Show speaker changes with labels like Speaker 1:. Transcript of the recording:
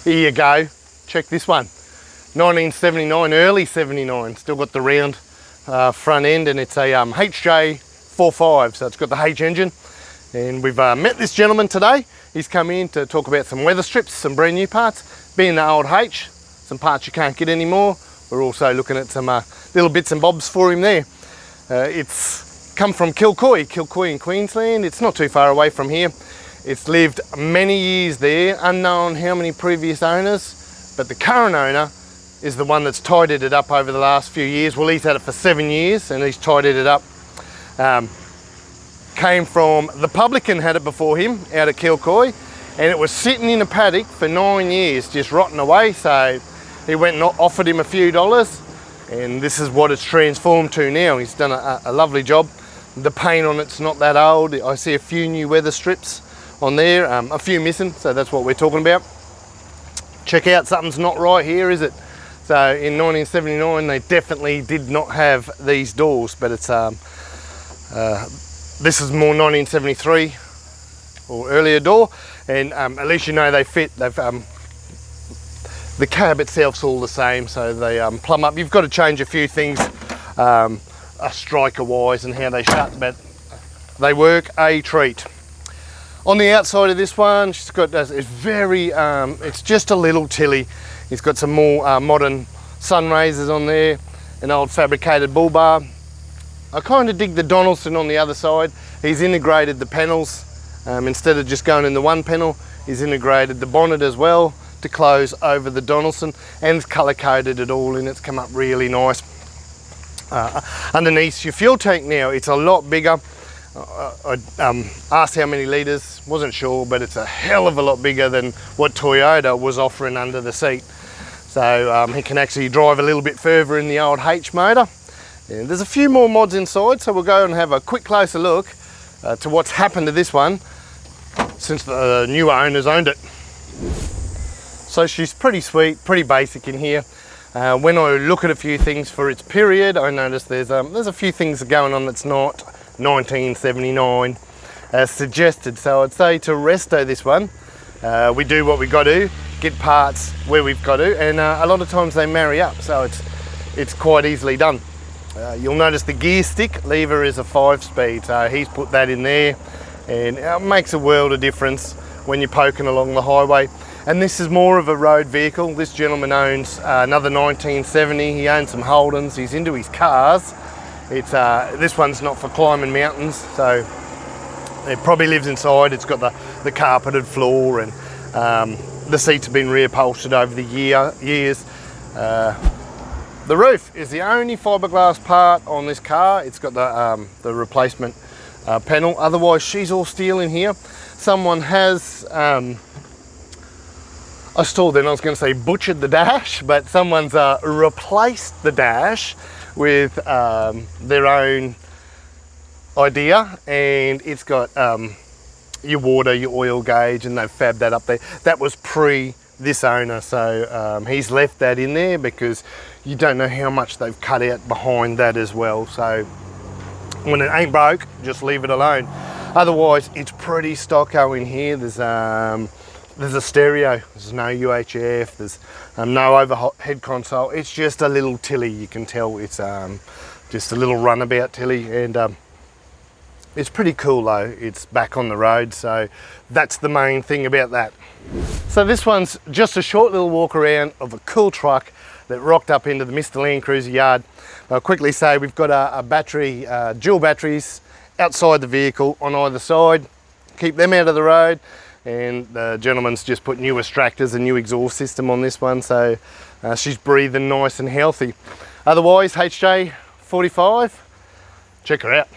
Speaker 1: Here you go, check this one. 1979, early 79, still got the round front end, and it's a Hj45, so it's got the H engine. And we've met this gentleman today. He's come in to talk about some weather strips, some brand new parts. Being the old H, some parts you can't get anymore. We're also looking at some little bits and bobs for him there. It's come from Kilcoy in Queensland. It's not too far away from here. It's lived many years there, unknown how many previous owners, but the current owner is the one that's tidied it up over the last few years. Well, he's had it for 7 years and he's tidied it up. Came from the publican, had it before him out at Kilcoy, and it was sitting in a paddock for 9 years just rotting away. So he went and offered him a few dollars, and this is what it's transformed to now. He's done a lovely job. The paint on it's not that old. I see a few new weather strips on there, a few missing, so that's what we're talking about. Check out, something's not right here, is it? So in 1979 they definitely did not have these doors, but it's this is more 1973 or earlier door, and at least you know they fit. They've the cab itself's all the same, so they plumb up. You've got to change a few things striker wise and how they shut, but they work a treat. On the outside of this one, she's got it's very it's just a little tilly. It's got some more modern sun raisers on there, an old fabricated bull bar. I kind of dig the Donaldson on the other side. He's integrated the panels. Instead of just going in the one panel, he's integrated the bonnet as well to close over the Donaldson, and colour coded it all, and it's come up really nice. Underneath your fuel tank now, it's a lot bigger. I asked how many litres, wasn't sure, but it's a hell of a lot bigger than what Toyota was offering under the seat. So he can actually drive a little bit further in the old H motor. And there's a few more mods inside, so we'll go and have a quick closer look to what's happened to this one since the newer owners owned it. So she's pretty sweet, pretty basic in here. When I look at a few things for its period, I notice there's a few things going on that's not 1979 as suggested. So I'd say to resto this one, we do what we got to, get parts where we've got to, and a lot of times they marry up, so it's quite easily done. You'll notice the gear stick lever is a 5-speed, so he's put that in there, and it makes a world of difference when you're poking along the highway. And this is more of a road vehicle. This gentleman owns another 1970. He owns some Holdens. He's into his cars. It's this one's not for climbing mountains, so it probably lives inside. It's got the carpeted floor, and the seats have been reupholstered over the years. The roof is the only fiberglass part on this car. It's got the replacement panel. Otherwise, she's all steel in here. Someone has, I was going to say butchered the dash, but someone's replaced the dash with their own idea, and it's got your water, your oil gauge, and they've fabbed that up there. That was pre this owner, so he's left that in there because you don't know how much they've cut out behind that as well. So when it ain't broke, just leave it alone. Otherwise, it's pretty stocko in here. There's a stereo, there's no UHF, there's no overhead console. It's just a little tilly, you can tell it's just a little runabout tilly, and it's pretty cool though. It's back on the road, so that's the main thing about that. So this one's just a short little walk around of a cool truck that rocked up into the Mr Landcruiser yard. I'll quickly say we've got a battery, dual batteries outside the vehicle on either side. Keep them out of the road, and the gentleman's just put new extractors and new exhaust system on this one, so she's breathing nice and healthy. Otherwise, Hj45, check her out.